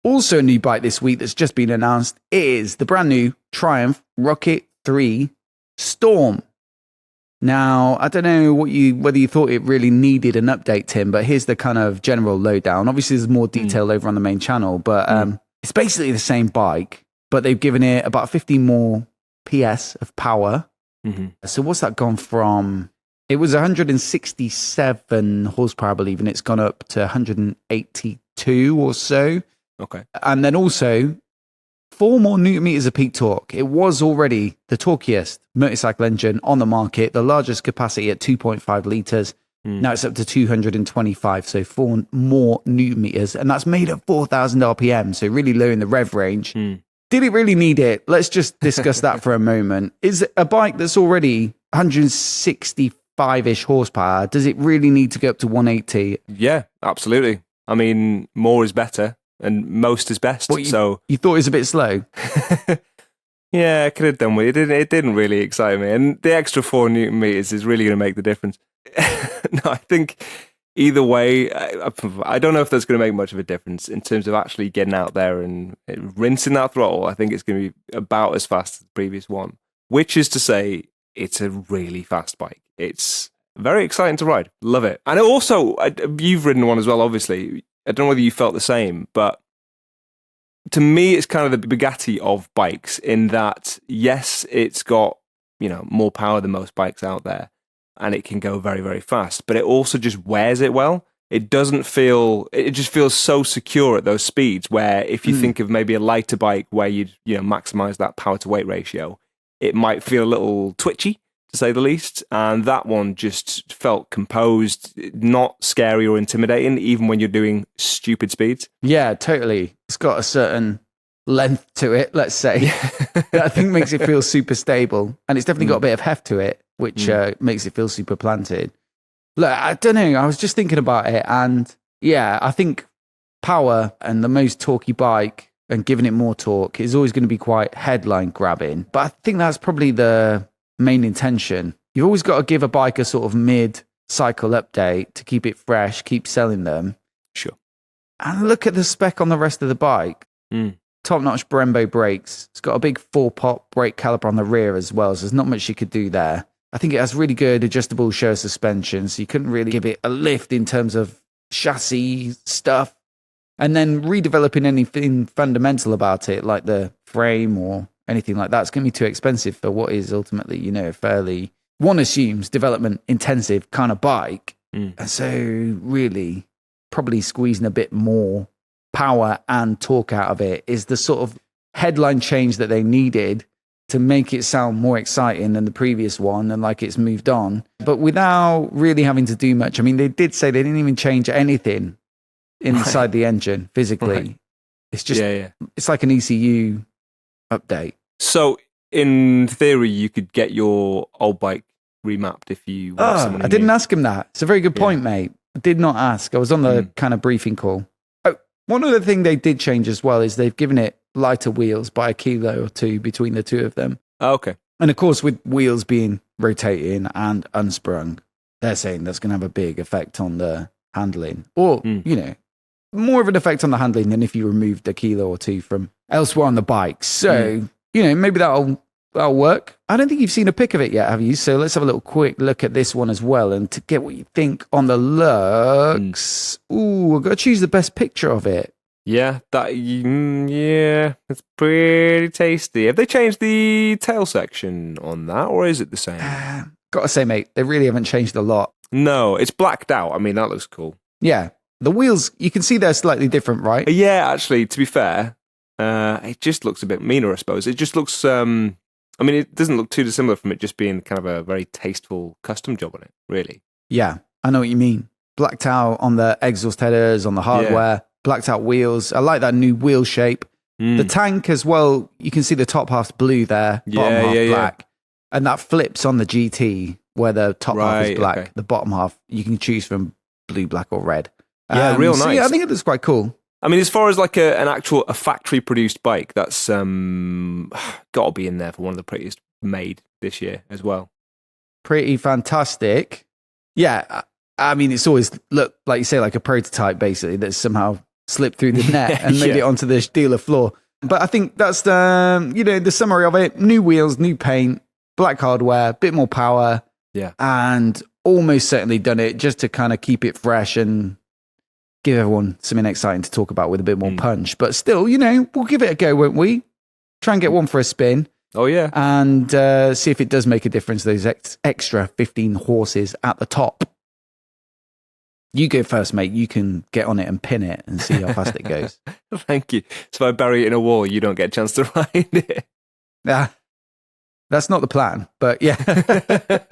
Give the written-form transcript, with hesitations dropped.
Also a new bike this week that's just been announced is the brand new Triumph Rocket 3 Storm. Now, I don't know whether you thought it really needed an update, Tim, but here's the kind of general lowdown. Obviously, there's more detail over on the main channel, but it's basically the same bike, but they've given it about 50 more PS of power. Mm-hmm. So what's that gone from? It was 167 horsepower, I believe, and it's gone up to 182 or so. Okay. And then also 4 more newton meters of peak torque. It was already the torquiest motorcycle engine on the market, the largest capacity at 2.5 litres. Now it's up to 225, so 4 more newton meters, and that's made at 4,000 RPM, so really low in the rev range. Did it really need it? Let's just discuss that for a moment. Is a bike that's already 165-ish horsepower, does it really need to go up to 180? Yeah, absolutely. I mean, more is better. And most is best. You thought it was a bit slow? Yeah, I could have done with it. It didn't really excite me. And the extra 4 newton meters is really going to make the difference. No, I think either way, I don't know if that's going to make much of a difference in terms of actually getting out there and rinsing that throttle. I think it's going to be about as fast as the previous one, which is to say it's a really fast bike. It's very exciting to ride. Love it. And also, you've ridden one as well, obviously. I don't know whether you felt the same, but to me, it's kind of the Bugatti of bikes in that, yes, it's got, more power than most bikes out there and it can go very, very fast, but it also just wears it well. It just feels so secure at those speeds where if you think of maybe a lighter bike where you'd, maximize that power to weight ratio, it might feel a little twitchy, to say the least, and that one just felt composed, not scary or intimidating, even when you're doing stupid speeds. Yeah, totally. It's got a certain length to it, let's say, that I think makes it feel super stable, and it's definitely got a bit of heft to it, which makes it feel super planted. Look, I don't know, I was just thinking about it, and yeah, I think power and the most torquey bike and giving it more torque is always going to be quite headline grabbing, but I think that's probably the main intention. You've always got to give a bike a sort of mid-cycle update to keep it fresh, keep selling them. Sure. And look at the spec on the rest of the bike. Top-notch Brembo brakes. It's got a big 4-pot brake caliper on the rear as well, so there's not much you could do there. I think it has really good adjustable show suspension, so you couldn't really give it a lift in terms of chassis stuff. And then redeveloping anything fundamental about it, like the frame or anything like that, it's going to be too expensive for what is ultimately, a fairly, one assumes, development intensive kind of bike. And so really probably squeezing a bit more power and torque out of it is the sort of headline change that they needed to make it sound more exciting than the previous one and like it's moved on, but without really having to do much. I mean, they did say they didn't even change anything inside the engine physically. Right. It's just, it's like an ECU update. So in theory, you could get your old bike remapped if you want someone I didn't ask him that. It's a very good point, mate. I did not ask. I was on the kind of briefing call. Oh, one other thing they did change as well is they've given it lighter wheels by a kilo or 2 between the two of them. Oh, okay. And of course, with wheels being rotating and unsprung, they're saying that's going to have a big effect on the handling. Or, more of an effect on the handling than if you removed a kilo or 2 from elsewhere on the bike. So, maybe that'll work. I don't think you've seen a pic of it yet, have you? So let's have a little quick look at this one as well and to get what you think on the looks. Ooh, I've got to choose the best picture of it. Yeah, it's pretty tasty. Have they changed the tail section on that, or is it the same? Gotta say, mate, they really haven't changed a lot. No, it's blacked out. I mean, that looks cool. Yeah. The wheels, you can see they're slightly different, right? Yeah, actually, to be fair, it just looks a bit meaner, I suppose. It just looks, it doesn't look too dissimilar from it just being kind of a very tasteful custom job on it, really. Yeah, I know what you mean. Blacked out on the exhaust headers, on the hardware, blacked out wheels. I like that new wheel shape. The tank as well, you can see the top half's blue there, bottom half black. And that flips on the GT where the top half is black. Okay. The bottom half, you can choose from blue, black or red. Yeah, real nice. Yeah, I think it looks quite cool. I mean, as far as like a factory-produced bike, that's got to be in there for one of the prettiest made this year as well. Pretty fantastic. Yeah, I mean, it's always look like you say, like a prototype, basically, that's somehow slipped through the net and made it onto the dealer floor. But I think that's the summary of it. New wheels, new paint, black hardware, bit more power. Yeah. And almost certainly done it just to kind of keep it fresh and give everyone something exciting to talk about with a bit more punch. But still, we'll give it a go, won't we? Try and get one for a spin. Oh, yeah. And see if it does make a difference, those extra 15 horses at the top. You go first, mate. You can get on it and pin it and see how fast it goes. Thank you. So if I bury it in a wall, you don't get a chance to ride it. That's not the plan, but yeah.